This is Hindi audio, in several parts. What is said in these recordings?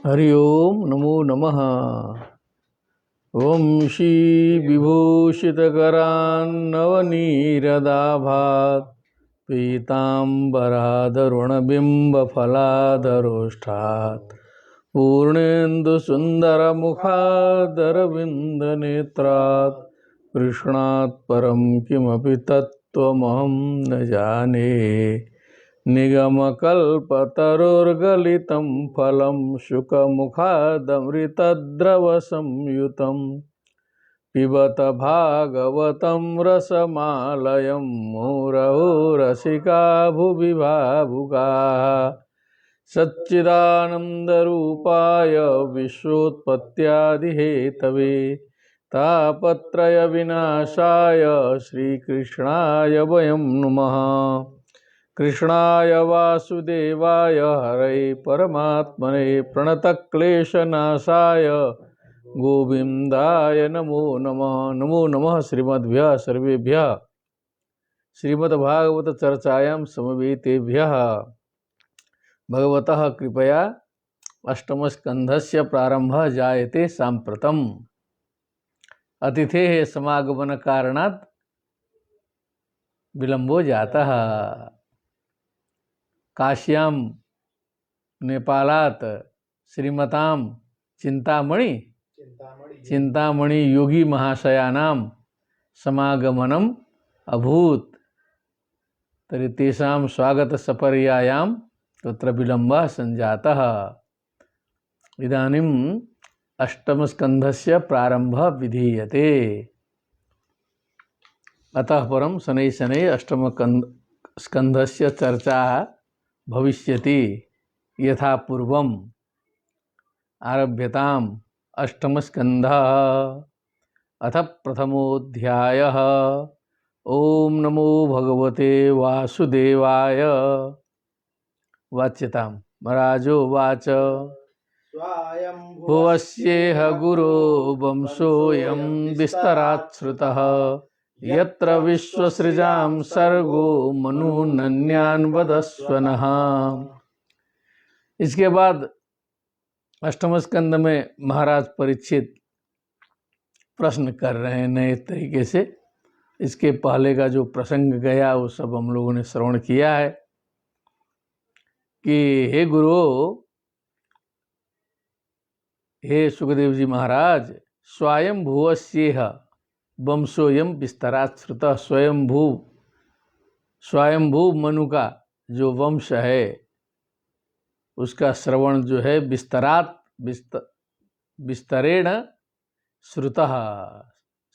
हरि ओम नमो नमः। ओम श्री विभूषितकरान्नवनीरदाभात् पीताम्बरादरुणबिम्बफलादरोष्ठात् पूर्णेन्दुसुन्दरमुखादरविन्दनेत्रात् कृष्णात् परं किमपि तत्त्वमहं न जाने। निगमकल्पतरोर्गलितं फलं शुकमुखादमृतद्रवसंयुतं पिबत भागवतं रसमालयं मुहुरहो रसिका भुवि भावुकाः। सच्चिदानन्दरूपाय विश्वोत्पत्त्यादिहेतवे तापत्रयविनाशाय श्रीकृष्णाय वयं नुमः। कृष्णाय वासुदेवाय हरये परमात्मने प्रणतक्लेशनाशाय गोविन्दाय नमो नमः। नमो नमः श्रीमद्भ्यः सर्वेभ्यः श्रीमद्भागवत चर्चायां समवेतेभ्यः। भगवतः कृपया अष्टमस्कन्धस्य प्रारम्भः जायते साम्प्रतम्। अतिथेः समागमन कारणात् विलम्बो जातः। काश्यां नेपालात् श्रीमतां चिंतामणि योगी महाशयानां समागमनम् अभूत्। तर्हि तेषां स्वागतसपर्यायां तत्र विलम्बः सञ्जातः। इदानीम् अष्टमस्कन्धस्य प्रारम्भः विधीयते। अतः परं शनैः शनैः अष्टमस्कन्धस्य चर्चा भविष्यति। यथा पूर्वम् आरभ्यताम् अष्टमस्कन्धः। अथ प्रथमोऽध्यायः। ओम नमो भगवते वासुदेवाय। वाच्यतां महाराजोवाच भुवस्येह गुरो वंशोऽयं विस्तरात् श्रुतः यत्र विश्वसृजां सर्गो मनुनन्यान् वदस्व नः। इसके बाद अष्टम स्कंद में महाराज परीक्षित प्रश्न कर रहे हैं नए तरीके से। इसके पहले का जो प्रसंग गया वो सब हम लोगों ने श्रवण किया है कि हे गुरु, हे सुखदेव जी महाराज, स्वयं भुवस्येह वंशोयम विस्तरात् श्रुतः। स्वयंभू मनु का जो वंश है उसका श्रवण जो है विस्तरेण श्रुतः,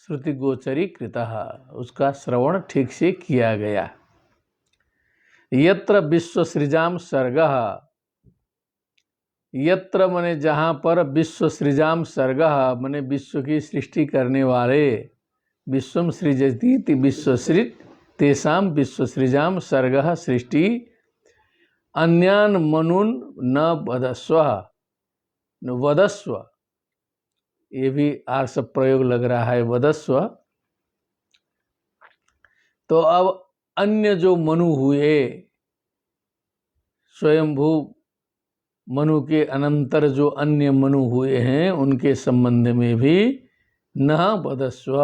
श्रुति गोचरी कृतः, उसका श्रवण ठीक से किया गया। यत्र विश्व सृजाम सर्गः, यत्र मने जहाँ पर विश्व सृजाम सर्गः मने विश्व की सृष्टि करने वाले, विश्वम सृजति विश्वसृज तेषाम विश्व सृजाम सर्गः सृष्टि अन्यान मनुन न वदस्व। वदस्व ये भी आर्ष प्रयोग लग रहा है, वदस्व। तो अब अन्य जो मनु हुए, स्वयंभू मनु के अनंतर जो अन्य मनु हुए हैं उनके संबंध में भी न वदस्व,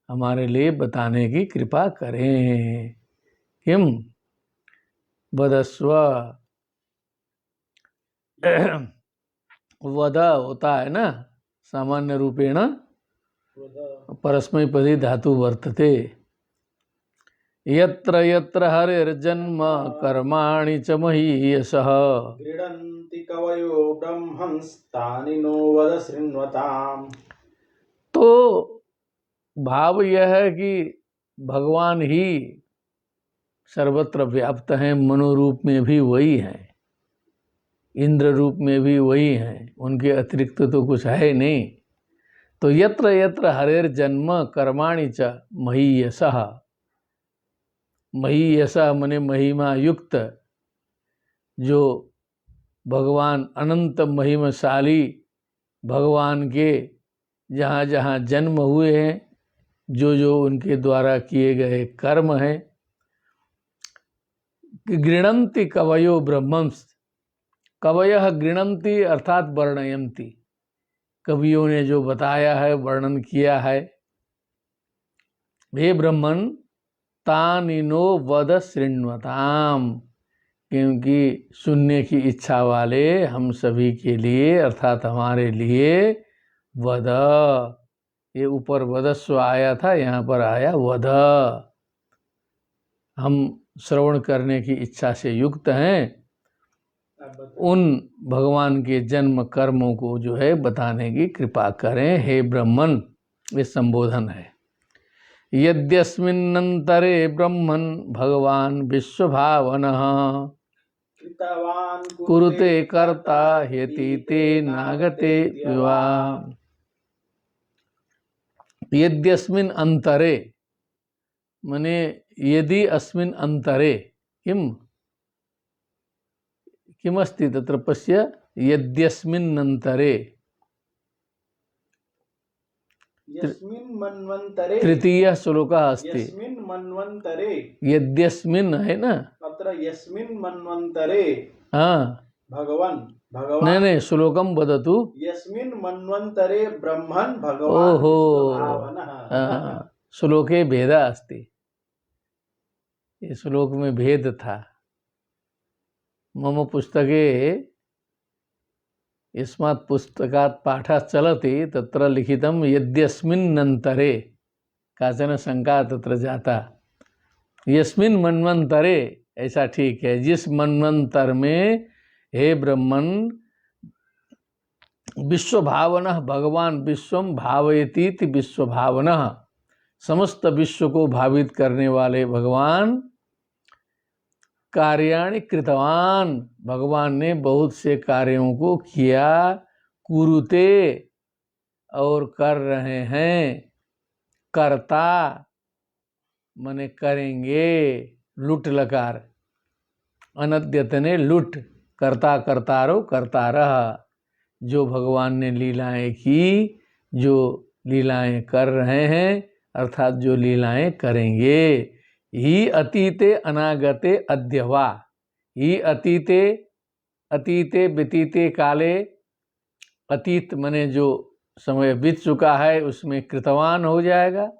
हमारे लिए बताने की कृपा करें। किम वदस्व। वद होता है ना सामान्य रूपेण परस्मैपदी धातु वर्तते। यत्र यत्र हरिर्जन्म कर्माणि च महीयसः गृह्णन्ति कवयो ब्रह्मंस्तानि नो वद शृण्वताम्। तो भाव यह है कि भगवान ही सर्वत्र व्याप्त हैं। मनु रूप में भी वही हैं, इंद्र रूप में भी वही हैं, उनके अतिरिक्त तो कुछ है नहीं। तो यत्र यत्र हरिर्जन्म कर्माणि च महीयसः, महीयसः मने महिमा युक्त, जो भगवान अनंत महिमाशाली भगवान के जहाँ जहाँ जन्म हुए हैं, जो जो उनके द्वारा किए गए कर्म हैं, गृह्णन्ति कवयो ब्रह्मंस, कवयः गृणन्ति अर्थात वर्णयन्ति, कवियों ने जो बताया है, वर्णन किया है। हे ब्रह्मन तानिनो वद शृण्वताम, क्योंकि सुनने की इच्छा वाले हम सभी के लिए अर्थात हमारे लिए वद, ये ऊपर वदस्व आया था, यहाँ पर आया वद। हम श्रवण करने की इच्छा से युक्त हैं, उन भगवान के जन्म कर्मों को जो है बताने की कृपा करें हे ब्रह्मन, ये संबोधन है। यद्यस्मिन्नंतरे ब्रह्मन भगवान विश्वभावनः कुरुते कर्ता ह्यति ते नागते विवा। यद्यस्मिन् अंतरे मने यदि अस्मिन् अंतरे किमस्ति तत्र पश्य, यद्यस्मिन् अंतरे यस्मिन् मन्वन्तरे तृतीय श्लोकः अस्ति। यस्मिन् मन्वन्तरे यद्यस्मिन् है ना, अत्र यस्मिन् मन्वन्तरे हाँ भगवान नहीं श्लोकम वदतु। यस्मिन् मन्वन्तरे ब्रह्मन् भगवान् ओहो विश्वभावनः। श्लोके भेदा अस्ति, ये श्लोक में भेद था। मम पुस्तके यस्मात् पुस्तकात् पाठः चलति तत्र लिखितं यद्यस्मिन्नन्तरे, काचन शंका तत्र जाता। यस्मिन् मन्वन्तरे ऐसा ठीक है, जिस मन्वंतर में हे ब्रह्मन विश्वभावनः भगवान विश्वम भावयतीति विश्वभावनः, समस्त विश्व को भावित करने वाले भगवान कार्याणि कृतवान, भगवान ने बहुत से कार्यों को किया, कुरुते और कर रहे हैं, कर्ता मने करेंगे, लुट लकार, अनद्यतने लुट, कर्ता कर्तारो कर्तारः, जो भगवान ने लीलाएं की, जो लीलाएं कर रहे हैं अर्थात जो लीलाएं करेंगे। ही अतीते अनागते अद्यवा, ही अतीते अतीते व्यतीते काले, अतीत मने जो समय बीत चुका है उसमें कृतवान हो जाएगा,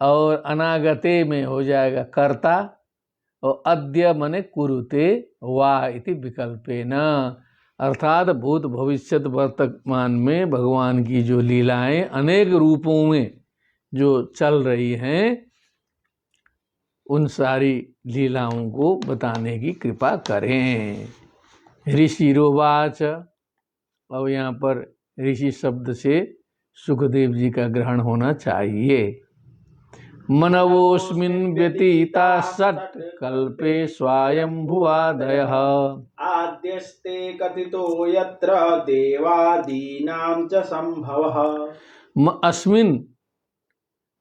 और अनागते में हो जाएगा कर्ता, और अद्य मने कुरुते वा इति विकल्पेन, अर्थात भूत भविष्यत वर्तमान में भगवान की जो लीलाएं अनेक रूपों में जो चल रही हैं, उन सारी लीलाओं को बताने की कृपा करें। ऋषिरोवाच, अब यहाँ पर ऋषि शब्द से सुखदेव जी का ग्रहण होना चाहिए। मनवोस्मिन् व्यतीता षट् कल्पे स्वायंभुवादयः, आद्यस्ते कथितो यत्र देवादीनां च संभवः।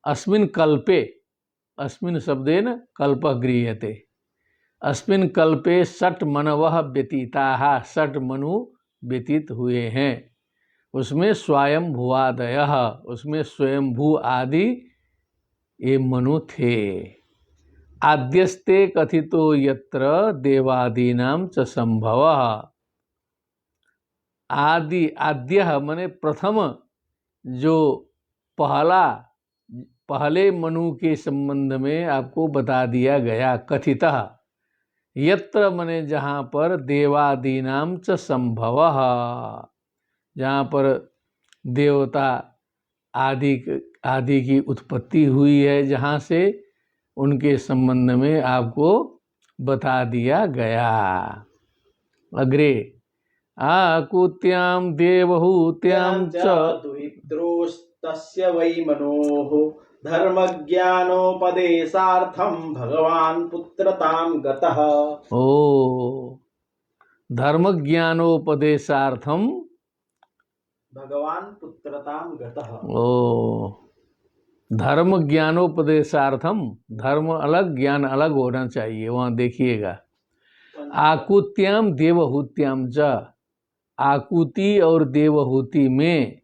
अस्मिन् कल्पे, अस्मिन् शब्देन कल्पः गृह्यते, अस्मिन् कल्पे षट् मनवः व्यतीताः, षट् मनु व्यतीत हुए हैं, उसमें स्वायंभुवादयः, उसमें स्वयंभू आदि ये मनु थे। आद्यस्ते कथितो यत्र देवादीनां च संभवः, आदि आद्यः मने प्रथम, जो पहले मनु के संबंध में आपको बता दिया गया। कथितः यत्र मने जहाँ पर देवादीनां च संभवः, जहाँ पर देवता आदि की उत्पत्ति हुई है, जहाँ से उनके संबंध में आपको बता दिया गया। अग्रे आकुत्यां देवहूत्यां च दुहित्रोस्तस्य वै मनोः, धर्मज्ञानोपदेशार्थं भगवान् पुत्रतां गतः। ओ धर्मज्ञानोपदेशार्थं भगवान् पुत्रतां गतः। ओ धर्म ज्ञानोपदेशार्थम, धर्म अलग ज्ञान अलग होना चाहिए, वहाँ देखिएगा। आकुत्याम देवहूत्याम च, आकुति और देवहूति में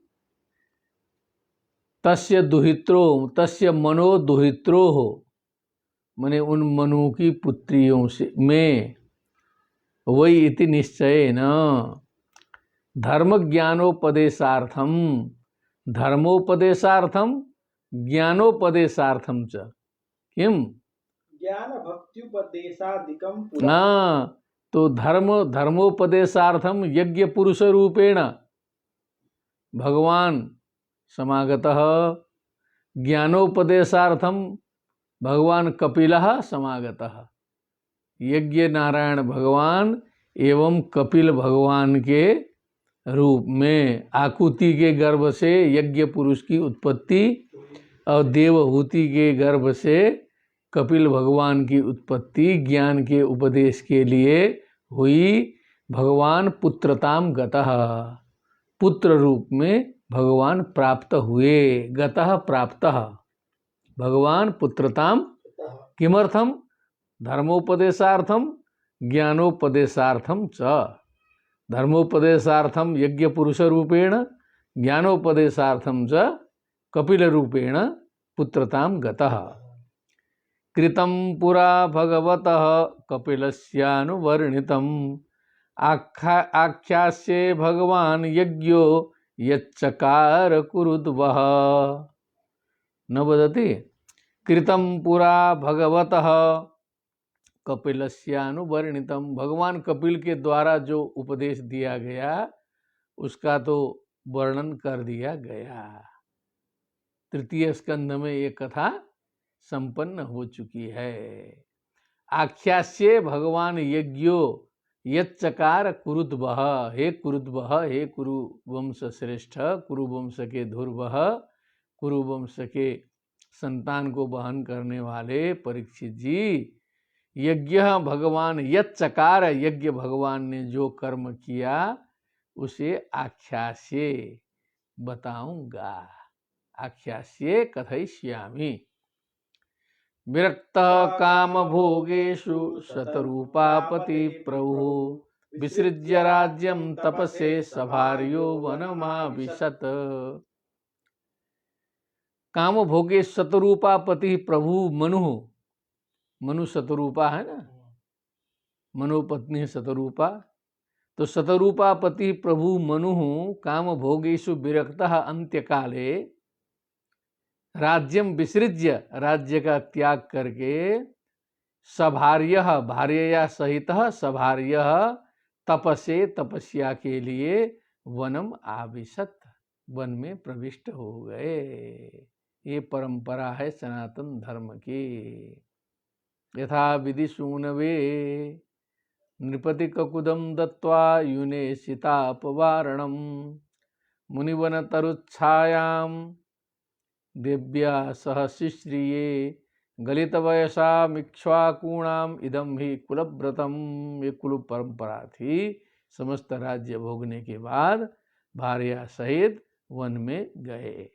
तस्य दुहित्रो, तस्य मनो दुहित्रो हो, माने उन मनु की पुत्रियों से में वै इति निश्चयेन धर्म ज्ञानोपदेशार्थम धर्मोपदेशार्थम ज्ञानोपदेशार्थम च किम ज्ञान भक्त्युपदेशादिकं न पुरा तो धर्मोपदेशार्थम यज्ञ पुरुष रूपेण भगवान समागतः ज्ञानोपदेशार्थम भगवान कपिलः समागतः यज्ञ नारायण भगवान एवं कपिल भगवान के रूप में आकुति के गर्भ से यज्ञ पुरुष की उत्पत्ति और देवहूति के गर्भ से कपिल भगवान की उत्पत्ति ज्ञान के उपदेश के लिए हुई। भगवान पुत्रताम गतः पुत्र रूप में भगवान प्राप्त हुए। गतः प्राप्तः भगवान पुत्रताम किमर्थम धर्मोपदेशार्थम ज्ञानोपदेशार्थम च धर्मोपदेशार्थम यज्ञ पुरुष रूपेण ज्ञानोपदेशार्थम च कपिल रूपेण पुत्रताम गतः। कृतं पुरा भगवतः कपिलस्यानुवर्णितम् आख्यास्ये भगवान यज्ञो यच्चकार कुरुद्वः न वदति। कृतं पुरा भगवतः कपिलस्यानुवर्णितम् भगवान कपिल के द्वारा जो उपदेश दिया गया उसका तो वर्णन कर दिया गया। तृतीय स्कंध में ये कथा संपन्न हो चुकी है। आख्यास्ये भगवान यज्ञो यच्चकार कुरुद्वः हे कुरुद्वः हे कुरु वंश श्रेष्ठ कुरु वंश के ध्रुवः कुरु वंश के संतान को वहन करने वाले परीक्षित जी यज्ञ भगवान यच्चकार यज्ञ भगवान ने जो कर्म किया उसे आख्यास्ये बताऊंगा। आख्यास्ये कथयिष्यामि। विरक्त काम भोगेषु शतरूपापति प्रभु विसृज्य राज्यं तपसे सभार्यो वनमाविशत। काम भोगे शतरूपापति प्रभु मनु शतरूपा है ना, मनोपत्नी है शतरूपा। तो शतरूपापति प्रभु मनु काम भोगेषु विरक्तः अंत्यकाले राज्यम विसृज्य राज्य का त्याग करके सभार्यः भार्यया सहित सभार्यः तपसे तपस्या के लिए वनम आविशत वन में प्रविष्ट हो गए। ये परंपरा है सनातन धर्म की। यथा विधि सूनवे नृपति ककुदम दत्वा युने सीतापवारणम मुनिवन तरुच्छायाम देव्या सह शिश्रिये गलित वयसामिक्ष्वाकूणाम इदम ही कुलव्रतम। ये कुल परंपरा थी। समस्त राज्य भोगने के बाद भार्या सहित वन में गए।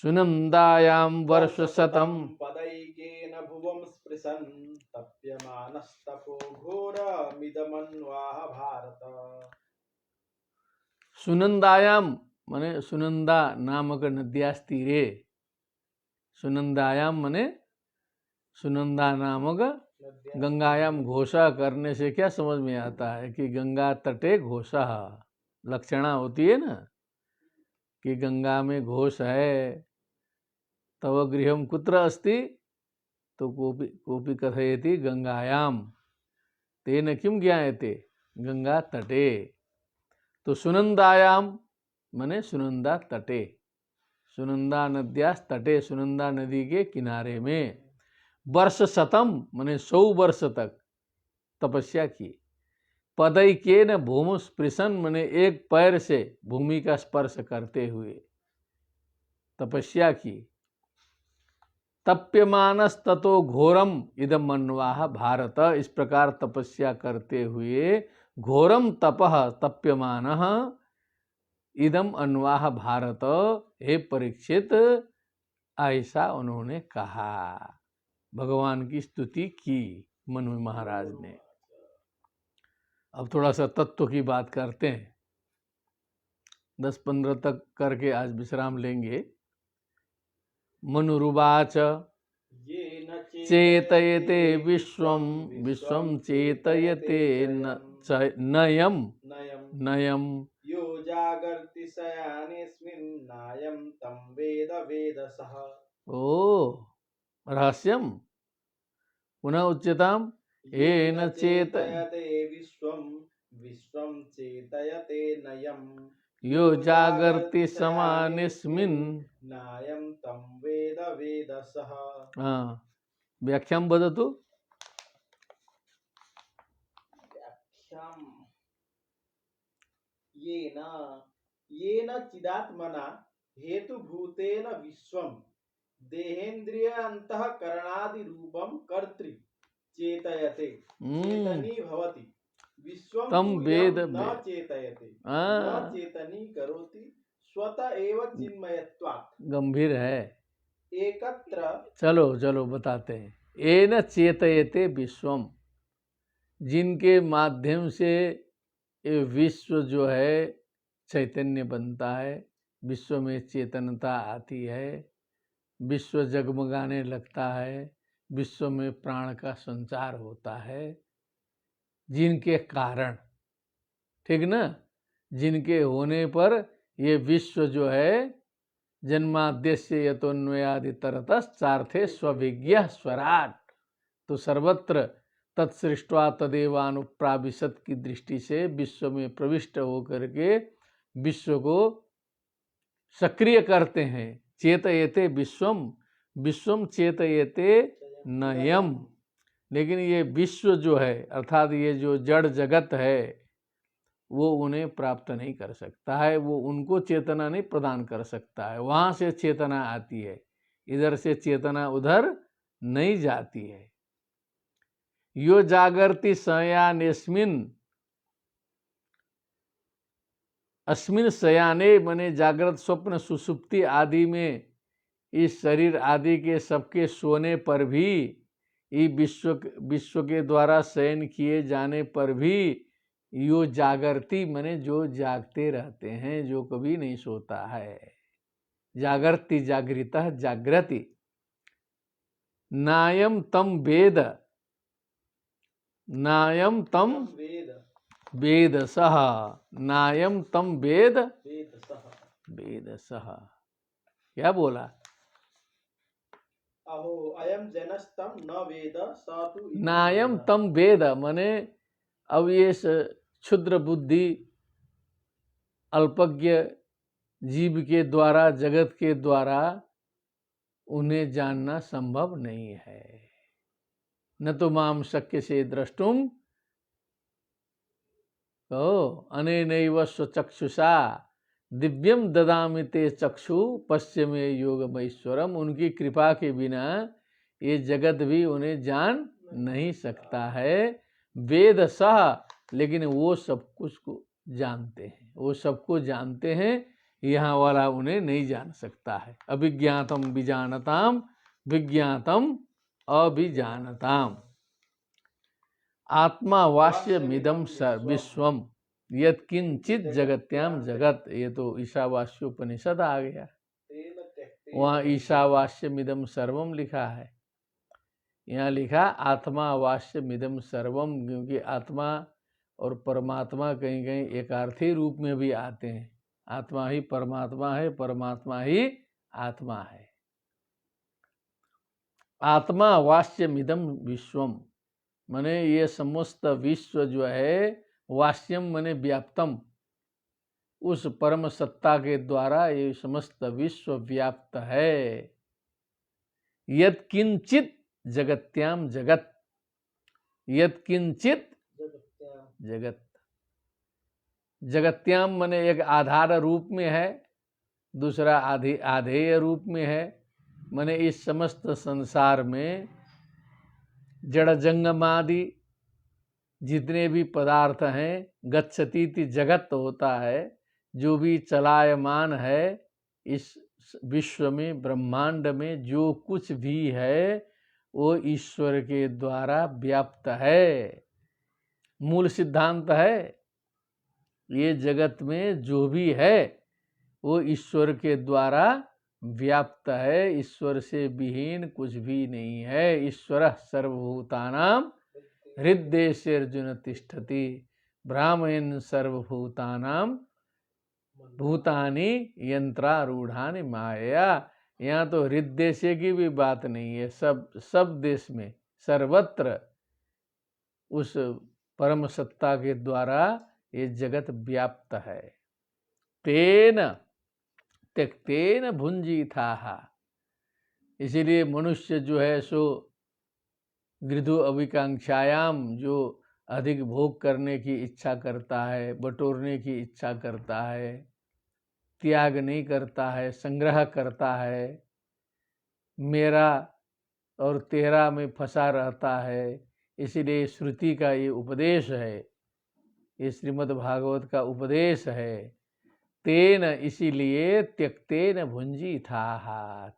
सुनंदायाम वर्ष शतम पदैकेन भुवं स्पृशन् तप्यमानस्तपो घोरमिदमन्वाह भारत। सुनंदायाम मने सुनंदा नामक नद्यास्तीरे। सुनंदायाम मने सुनंदा नामक गंगायाम घोषा करने से क्या समझ में आता है कि गंगा तटे घोषा लक्षणा होती है ना कि गंगा में घोष है। तव गृहम कुत्र अस्ति तो कोपि कथयति गंगायाम तेन किम ज्ञायते गंगा तटे। तो सुनंदायाम मने सुनंदा तटे सुनंदा नद्यास तटे सुनंदा नदी के किनारे में वर्ष शतम मने 100 वर्ष तक तपस्या की। पदैकेन भूमि स्पृशन मने एक पैर से भूमि का स्पर्श करते हुए तपस्या की। तप्यमानस ततो घोरम इदम अन्वाह भारत। इस प्रकार तपस्या करते हुए घोरम तपः तप्यमानः इदम अन्वाह भारत। हे परीक्षित ऐसा उन्होंने कहा। भगवान की स्तुति की मनु महाराज ने। अब थोड़ा सा तत्व की बात करते हैं। 10-15 तक करके आज विश्राम लेंगे। मनुरुवाच येन येन चेतयते विश्वं विश्वं चेतयते नयम् नयम् नयम् यो जागर्ति शयानेऽस्मिन् नायं तं वेद वेदसः। ओ रहस्यम पुनः उच्यताम येन चेतयते विश्वं विश्वं चेतयते नयम् यो जागर्ति समानिस्मिन्। नायं तं वेद वेदसः। हाँ व्याख्यां वदतु। व्याख्याम् येन येन चिदात्मना हेतुभूतेन विश्वं देहेन्द्रिय अंतःकरणादि रूपं कर्तृ चेतयते चेतनी भवति। विश्वं तम तु वेद यं न चेतयते न चेतनी करोति स्वत एव चिन्मयत्वात्। गंभीर है। एकत्र चलो चलो बताते हैं। येन चेतयते विश्वम, जिनके माध्यम से ये विश्व जो है चैतन्य बनता है, विश्व में चेतनता आती है, विश्व जगमगाने लगता है, विश्व में प्राण का संचार होता है, जिनके कारण, ठीक ना, जिनके होने पर ये विश्व जो है जन्माद्यस्य यतोन्वयादि तरतश्चार्थे स्वविज्ञ स्वराट, तो सर्वत्र तत्सृष्ट्वा तदेवानुप्राविशत की दृष्टि से विश्व में प्रविष्ट होकर के विश्व को सक्रिय करते हैं। चेतयते विश्वम विश्वम चेतयते नयम, लेकिन ये विश्व जो है अर्थात ये जो जड़ जगत है वो उन्हें प्राप्त नहीं कर सकता है, वो उनको चेतना नहीं प्रदान कर सकता है। वहाँ से चेतना आती है, इधर से चेतना उधर नहीं जाती है। यो जागर्ति शयानेस्मिन्, अस्मिन् शयाने मने जागृत स्वप्न सुसुप्ति आदि में, इस शरीर आदि के सबके सोने पर भी, ये विश्व के द्वारा शयन किए जाने पर भी, यो जागृति मने जो जागते रहते हैं, जो कभी नहीं सोता है। जागर्ति जागृतः जागृति। नायम तम वेद, नायम तम वेदसः, नायम तम वेदसः। क्या बोला? अहो अयम जनस्तम न वेद स तु इति नायम वेद। तम वेद मने अब ये क्षुद्र बुद्धि अल्पज्ञ जीव के द्वारा, जगत के द्वारा उन्हें जानना संभव नहीं है। न तो माम शक्य से द्रष्टुम अनेनैव स्वचक्षुषा दिव्यम ददामि ते चक्षु पश्य में योगमैश्वरम। उनकी कृपा के बिना ये जगत भी उन्हें जान नहीं सकता है। वेद सह, लेकिन वो सब कुछ को जानते हैं, वो सबको जानते हैं, यहाँ वाला उन्हें नहीं जान सकता है। अभिज्ञातम विजानताम विज्ञातम अभिजानताम। आत्मा वास्यमिदं विश्वम यत्किंचित जगत्याम जगत। ये तो ईशावास्योपनिषद आ गया, वहाँ ईशावास्यमिदं सर्वम लिखा है, यहाँ लिखा आत्मा वास्यमिदं सर्वम, क्योंकि आत्मा और परमात्मा कहीं कहीं एकार्थी रूप में भी आते हैं। आत्मा ही परमात्मा है, परमात्मा ही आत्मा है। आत्मा वास्यमिदं विश्वम मने ये समस्त विश्व जो है, वास्यम मने व्याप्तम, उस परम सत्ता के द्वारा ये समस्त विश्व व्याप्त है। यत् किंचित जगत्याम जगत, यत् किंचित जगत, जगत्याम मने एक आधार रूप में है, दूसरा आधेय रूप में है। मने इस समस्त संसार में जड़ जंगमादि जितने भी पदार्थ हैं, गच्छतीति जगत होता है, जो भी चलायमान है इस विश्व में, ब्रह्मांड में जो कुछ भी है वो ईश्वर के द्वारा व्याप्त है। मूल सिद्धांत है, ये जगत में जो भी है वो ईश्वर के द्वारा व्याप्त है, ईश्वर से विहीन कुछ भी नहीं है। ईश्वर सर्वभूतानां हृद्देशेर्जुन तिष्ठति, ब्राह्मण सर्वभूतानां भूतानि यंत्रारूढ़ानि माया। यहाँ तो हृदय की भी बात नहीं है, सब देश में सर्वत्र उस परम सत्ता के द्वारा ये जगत व्याप्त है। तेन त्यक्तेन भुंजीथाः, इसीलिए मनुष्य जो है सो गृधु अभिकांक्षायाम, जो अधिक भोग करने की इच्छा करता है, बटोरने की इच्छा करता है, त्याग नहीं करता है, संग्रह करता है, मेरा और तेरा में फंसा रहता है। इसीलिए श्रुति का ये उपदेश है, ये श्रीमद् भागवत का उपदेश है। तेन, इसीलिए त्यक्तेन भुंजीथाः,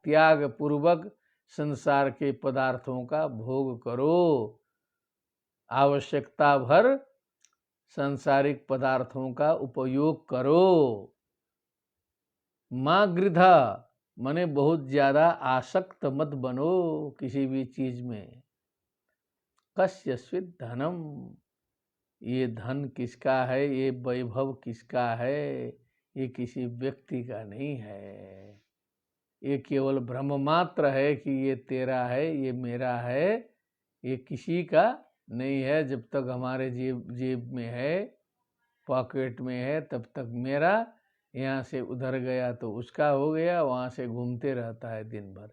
त्याग पूर्वक संसार के पदार्थों का भोग करो, आवश्यकता भर सांसारिक पदार्थों का उपयोग करो। माँ गृधा, मने बहुत ज्यादा आसक्त मत बनो किसी भी चीज में। कस्यस्वित् धनम, ये धन किसका है, ये वैभव किसका है, ये किसी व्यक्ति का नहीं है। ये केवल भ्रम मात्र है कि ये तेरा है, ये मेरा है, ये किसी का नहीं है। जब तक हमारे जेब में है, पॉकेट में है, तब तक मेरा। यहाँ से उधर गया तो उसका हो गया, वहाँ से घूमते रहता है दिन भर।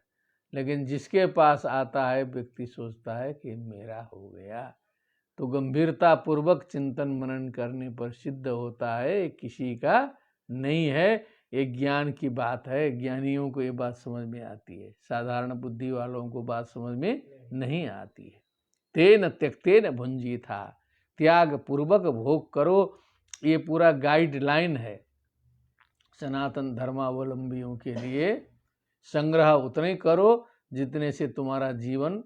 लेकिन जिसके पास आता है व्यक्ति सोचता है कि मेरा हो गया। तो गंभीरता पूर्वक चिंतन मनन करने पर सिद्ध होता है किसी का नहीं है। ये ज्ञान की बात है, ज्ञानियों को ये बात समझ में आती है, साधारण बुद्धि वालों को बात समझ में नहीं आती है। तेन त्यक्तेन भुंजीथा, त्याग पूर्वक भोग करो। ये पूरा गाइडलाइन है सनातन धर्मावलंबियों के लिए। संग्रह उतने करो जितने से तुम्हारा जीवन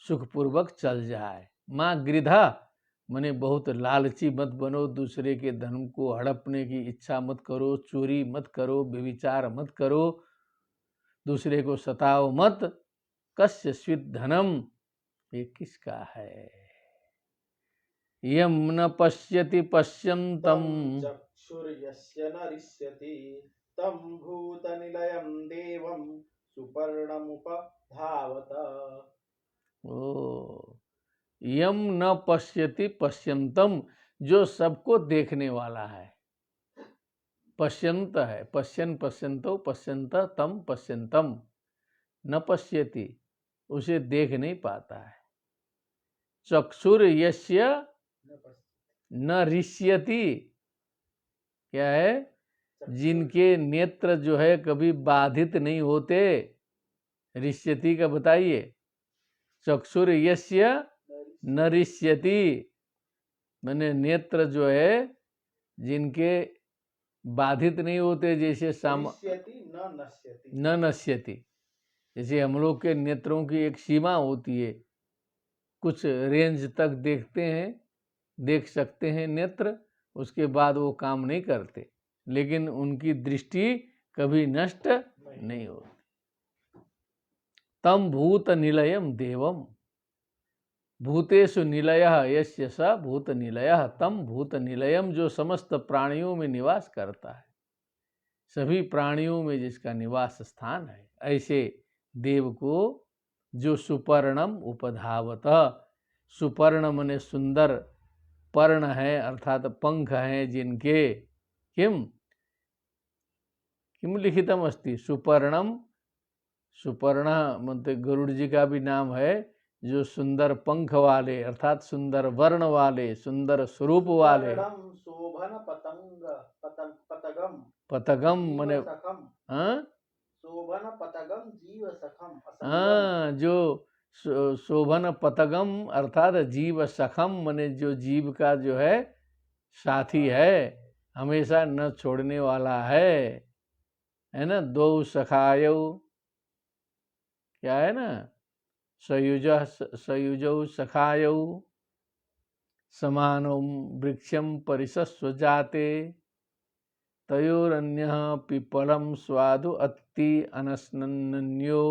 सुखपूर्वक चल जाए। माँ गृधा, मने बहुत लालची मत बनो, दूसरे के धन को हड़पने की इच्छा मत करो, चोरी मत करो, व्यभिचार मत करो, दूसरे को सताओ मत। कस्यस्वित् धनम, ये किसका है। यम न पश्यति पश्यन्तम, चक्षुर्यस्य न रिष्यति तं भूतनिलयं देवं सुपर्णमुपधावत। ओ, यम न पश्यति पश्यन्तम, जो सबको देखने वाला है। पश्यंत है, पश्यन पश्यंतो पश्यंत तम पश्यंतम, न पश्यति, उसे देख नहीं पाता है। चक्षुर यस्य न रिष्यति, क्या है, जिनके नेत्र जो है कभी बाधित नहीं होते। रिष्यति का बताइए। चक्षुर यस्य न रिष्यति, मैंने नेत्र जो है जिनके बाधित नहीं होते, जैसे न नश्यति, जैसे हम लोग के नेत्रों की एक सीमा होती है, कुछ रेंज तक देखते हैं, देख सकते हैं नेत्र, उसके बाद वो काम नहीं करते। लेकिन उनकी दृष्टि कभी नष्ट नहीं होती। तम भूत निलयम देवम, भूतेषु निलयः यस्य स भूत निलयः तम भूत निलयम, जो समस्त प्राणियों में निवास करता है, सभी प्राणियों में जिसका निवास स्थान है, ऐसे देव को जो सुपर्णम उपधावत, सुपर्ण मने सुंदर, पर्ण है अर्थात पंख हैं जिनके, किम किम लिखितम अस्ति सुपर्णम, सुपर्ण मतलब गरुड़ जी का भी नाम है, जो सुंदर पंख वाले अर्थात सुंदर वर्ण वाले, सुंदर स्वरूप वाले। शोभन पतंग पतगम, पतगम मने शोभन पतगम जीव सखम, जो शोभन पतगम अर्थात जीव सखम मने जो जीव का जो है साथी है, हमेशा न छोड़ने वाला है ना। दो सखायो, क्या है ना, सयुजौ सखायौ समानौ वृक्षं परिशस्व जाते, तयोरन्यः पिपलम स्वादु नास्ति अनस्नन्यो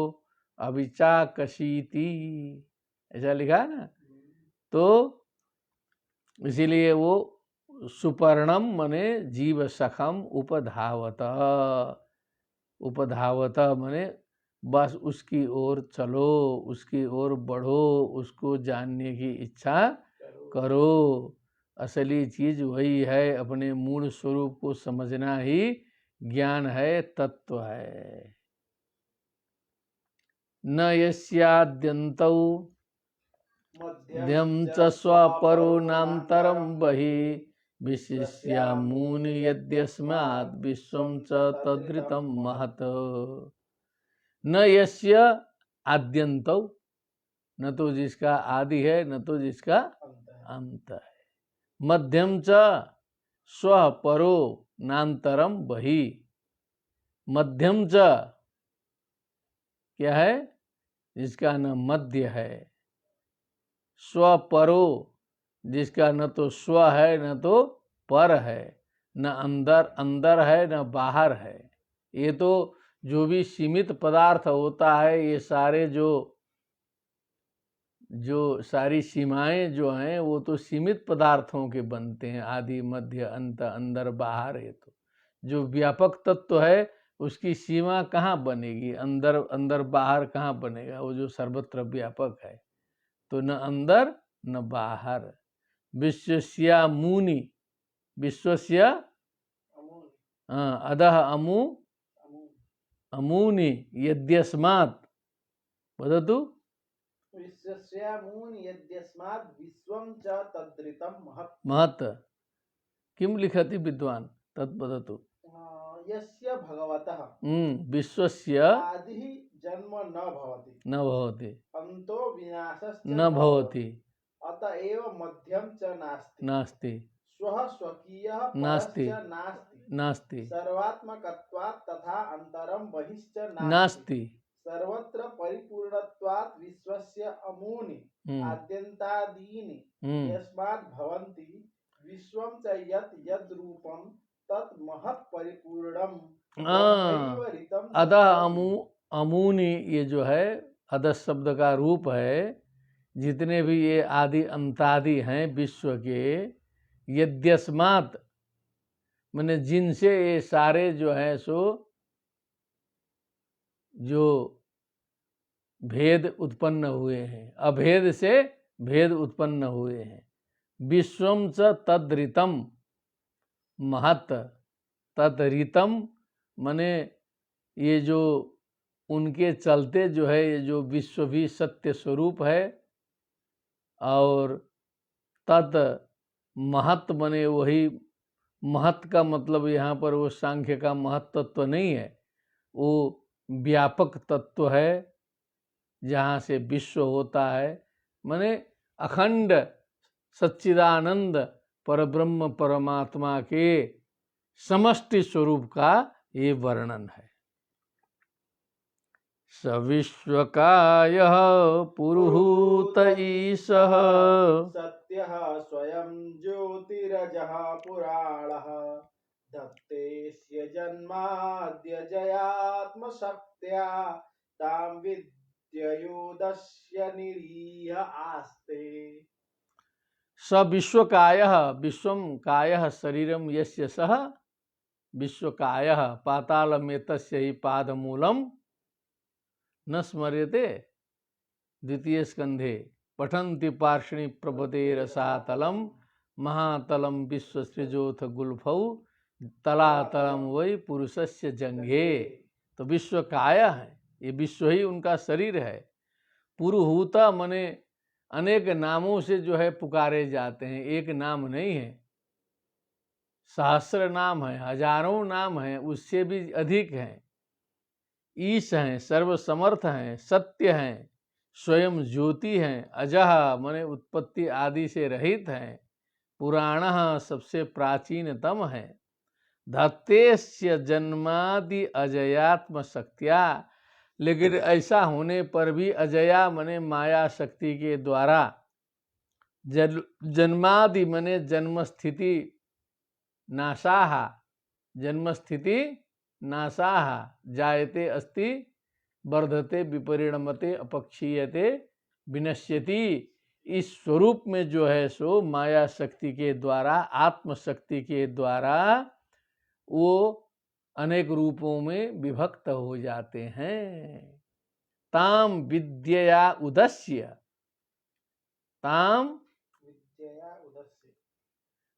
अविचाकशीति, ऐसा लिखा है ना। तो इसीलिए वो सुपर्णम मने जीव सखम उपधावत, उपधावत मने बस उसकी ओर चलो, उसकी ओर बढ़ो, उसको जानने की इच्छा करो। असली चीज वही है, अपने मूल स्वरूप को समझना ही ज्ञान है, तत्व है। न यस्याद्यन्तौ मध्यम च स्वपरो नान्तरं बहिः विशिष्यामूनि यद्यस्माद् विश्वं च तद्ऋतं महत्। न यस्य आद्यन्तौ, न तो जिसका आदि है, न तो जिसका अंत है। मध्यम च स्वपरो नान्तरम बहि, मध्यम च क्या है, जिसका न मध्य है, स्वपरो जिसका न तो स्व है न तो पर है, न अंदर अंदर है न बाहर है। ये तो जो भी सीमित पदार्थ होता है, ये सारे जो सारी सीमाएं जो हैं वो तो सीमित पदार्थों के बनते हैं, आदि मध्य अंत अंदर बाहर है। तो जो व्यापक तत्व है उसकी सीमा कहाँ बनेगी, अंदर अंदर बाहर कहाँ बनेगा, वो जो सर्वत्र व्यापक है। तो न अंदर न बाहर। विश्वस्या मूनि, विश्वस्य अधः अमु अमूनि यद्यस्मात् वदतु। विश्वस्यामूनि यद्यस्मात् विश्वं च तद्ऋतं महत्। महत् किम लिखति विद्वान् तत् वदतु। यस्य भगवतः विश्वस्य आदिः जन्म न भवति अन्तो विनाशश्च न भवति अतएव मध्यम च नास्ति नास्ति स्वः स्वकीयः नास्ति परश्च नास्ति सर्वात्मकत्वात् तथा अंतरं बहिश्च नास्ति सर्वत्र परिपूर्णत्वात् विश्वस्य अमूनि आद्यन्तादीनि यस्मात् भवन्ति विश्वं च यत् यद् रूपं तत् महत् परिपूर्णम् अतः अमूनि, ये जो है अध शब्द का रूप है। जितने भी ये आदि अंतादि हैं विश्व के, यद्यस्मात् माने जिनसे ये सारे जो हैं सो जो भेद उत्पन्न हुए हैं, अभेद से भेद उत्पन्न हुए हैं। विश्वम च तद्ऋतम महत्, तद्ऋतम माने ये जो उनके चलते जो है ये जो विश्व भी सत्य स्वरूप है, और तत् महत् माने वही, महत् का मतलब यहाँ पर वो सांख्य का महत्व तत्व नहीं है, वो व्यापक तत्व है जहाँ से विश्व होता है। माने अखंड सच्चिदानंद परब्रह्म परमात्मा के समष्टि स्वरूप का ये वर्णन है। सविश्वकायः पुरुहूत ईशः सत्यः स्वयं ज्योतिरजः पुराणः दत्तेस्य जन्माद्यजयात्मशक्त्या तां विद्ययोदस्य निरीह आस्ते। स विश्वकायः, विश्वम कायः शरीरम यस्य सः विश्वकायः पातालमेतस्य हि पादमूलम न स्मर्यते। द्वितीय स्कंधे पठन्ति पार्षणि प्रपदे रसातलम महातलम विश्वसृजोथ गुल्फौ तलातलम वै पुरुषस्य जंघे। तो विश्व काया है, ये विश्व ही उनका शरीर है। पुरुहूता मने अनेक नामों से जो है पुकारे जाते हैं, एक नाम नहीं है, सहस्र नाम है, हजारों नाम हैं, उससे भी अधिक हैं। ईश हैं, सर्वसमर्थ हैं, सत्य हैं, स्वयं ज्योति हैं, अजह मने उत्पत्ति आदि से रहित हैं, पुराणः सबसे प्राचीनतम है, धत्तेस्य जन्मादि अजयात्म शक्तिया। लेकिन ऐसा होने पर भी अजया मने माया शक्ति के द्वारा, जन्मादि मने जन्म स्थिति नाशाहा, जन्म स्थिति नासाह जायते अस्ति वर्धते विपरिणमते अपक्षीयते विनश्यति। इस स्वरूप में जो है सो माया शक्ति के द्वारा, आत्म शक्ति के द्वारा वो अनेक रूपों में विभक्त हो जाते हैं। ताम विद्यया उदस्य, ताम विद्यया उदस्य।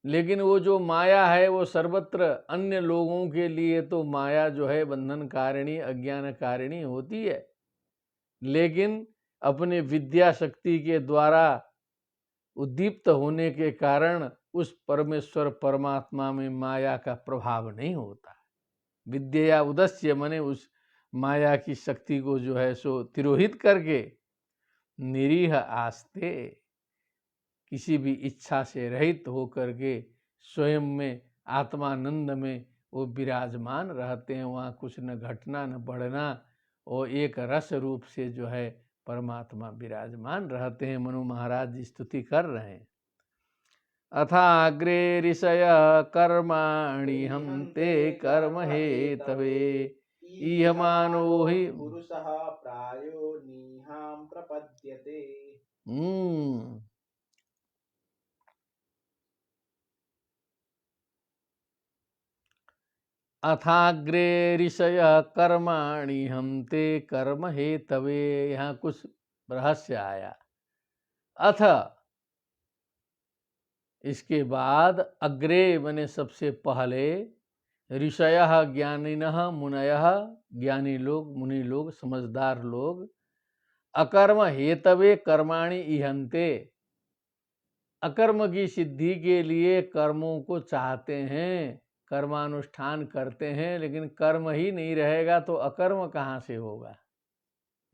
लेकिन वो जो माया है वो सर्वत्र अन्य लोगों के लिए तो माया जो है बंधन कारिणी अज्ञान कारिणी होती है, लेकिन अपने विद्या शक्ति के द्वारा उद्दीप्त होने के कारण उस परमेश्वर परमात्मा में माया का प्रभाव नहीं होता। विद्या उदस्य मने उस माया की शक्ति को जो है सो तिरोहित करके निरीह आस्ते, किसी भी इच्छा से रहित होकर के स्वयं में आत्मानंद में वो विराजमान रहते हैं। वहाँ कुछ न घटना न बढ़ना, और एक रस रूप से जो है परमात्मा विराजमान रहते हैं। मनु महाराज जी स्तुति कर रहे हैं। अथाग्रे ऋषय कर्माणि हन्ते कर्म हेतवे ईयमानो हि पुरुषः प्रायो नीहां प्रपद्यते। अथाग्रे ऋषय कर्माणि हन्ते कर्म हेतवे। यहाँ कुछ रहस्य आया। अथ इसके बाद, अग्रे मने सबसे पहले, ऋषयः ज्ञानिनः मुनयः ज्ञानी लोग मुनि लोग समझदार लोग, अकर्म हेतवे कर्माणि इहन्ते, अकर्म की सिद्धि के लिए कर्मों को चाहते हैं, कर्मानुष्ठान करते हैं, लेकिन कर्म ही नहीं रहेगा तो अकर्म कहाँ से होगा?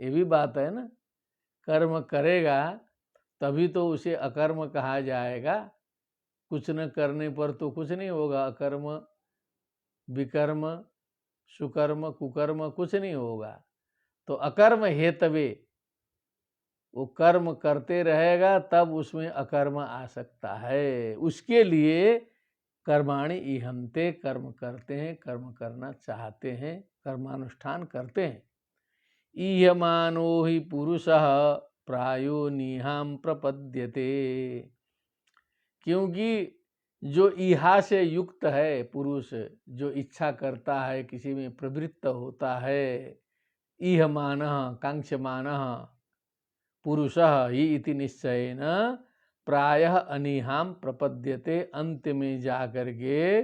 ये भी बात है ना। कर्म करेगा तभी तो उसे अकर्म कहा जाएगा। कुछ न करने पर तो कुछ नहीं होगा। अकर्म विकर्म सुकर्म कुकर्म कुछ नहीं होगा। तो अकर्म हेतवे, वो कर्म करते रहेगा तब उसमें अकर्म आ सकता है। उसके लिए कर्माणि इहन्ते, कर्म करते हैं, कर्म करना चाहते हैं, कर्मानुष्ठान करते हैं। ईयमानो हि पुरुषः प्रायो नीहां प्रपद्यते, क्योंकि जो इहा से युक्त है पुरुष, जो इच्छा करता है, किसी में प्रवृत्त होता है, ईहमानः कांक्षमानः पुरुषः ही इति निश्चयेन प्रायः अनीहां प्रपद्यते, अंत में जाकर के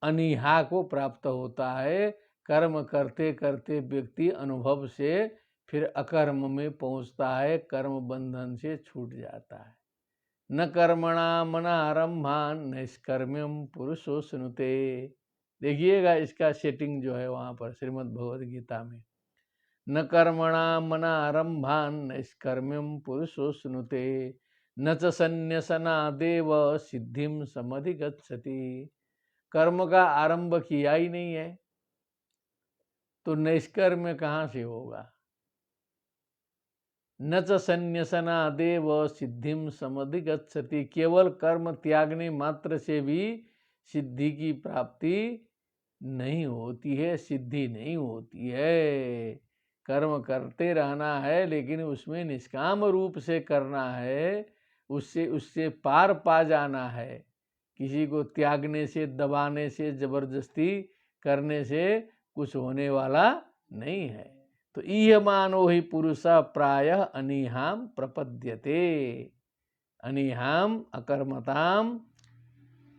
अनीहा को प्राप्त होता है। कर्म करते करते व्यक्ति अनुभव से फिर अकर्म में पहुंचता है, कर्म बंधन से छूट जाता है। न कर्मणा मनारंभान निष्कर्म्यम पुरुषो सुनुते। देखिएगा इसका सेटिंग जो है वहाँ पर श्रीमद् भगवद गीता में, न कर्मणा मनारंभान निष्कर्म्यम पुरुषो सुनुते न च संन्यसनादेव सिद्धिम समधिगच्छति। कर्म का आरंभ किया ही नहीं है तो निष्कर्म कहाँ से होगा? न च संन्यसनादेव सिद्धिम समधिगच्छति, केवल कर्म त्यागने मात्र से भी सिद्धि की प्राप्ति नहीं होती है, सिद्धि नहीं होती है। कर्म करते रहना है, लेकिन उसमें निष्काम रूप से करना है, उससे पार पा जाना है। किसी को त्यागने से, दबाने से, जबरदस्ती करने से कुछ होने वाला नहीं है। तो ईयमानो हि पुरुषः प्रायः अनीहां प्रपद्यते, अनीहां अकर्मतां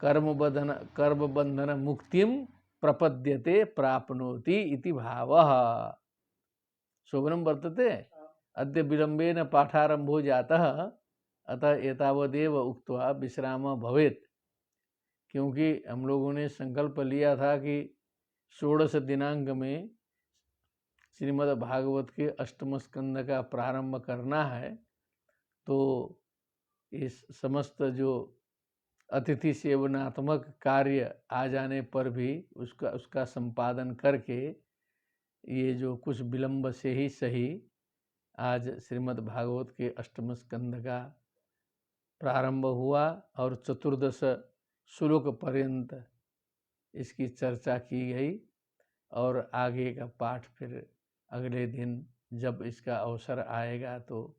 कर्म बंधन मुक्तिम प्रपद्यते प्राप्नोति इति भावः। शोभनं वर्तते। अद्य विलम्बेन पाठारंभो जातः, अतः एतावदेव उक्त्वा विश्रामः भवेत्। क्योंकि हम लोगों ने संकल्प लिया था कि 16 दिनांक में श्रीमद् भागवत के अष्टम स्कंद का प्रारंभ करना है। तो इस समस्त जो अतिथि सेवनात्मक कार्य आ जाने पर भी उसका संपादन करके, ये जो कुछ विलंब से ही सही, आज श्रीमद् भागवत के अष्टम स्कंद का प्रारंभ हुआ और 14 श्लोक पर्यंत इसकी चर्चा की गई। और आगे का पाठ फिर अगले दिन जब इसका अवसर आएगा तो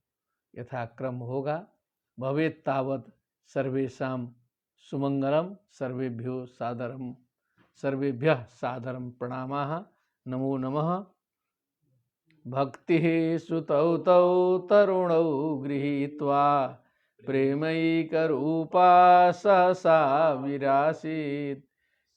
यथाक्रम होगा। भवेत् तावत् सर्वेषां सुमंगलम। सर्वेभ्यः सादरं प्रणामाः। नमो नमः। भक्तिः श्रुतौ तौ तरुणौ गृहीत्वा प्रेमैकरूपा सहसा विरासीत्।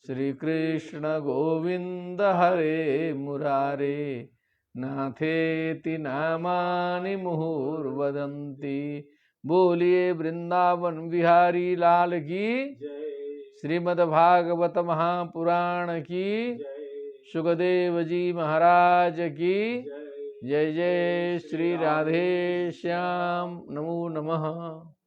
श्रीकृष्ण गोविंद हरे मुरारे नाथेति नामानि मुहुर्वदन्ति। बोलिए वृंदावन बिहारी लाल की। जय। श्रीमद्भागवत महापुराण की। जय। सुखदेव जी महाराज की। जय। जय जय श्री राधे श्याम। नमो नमः।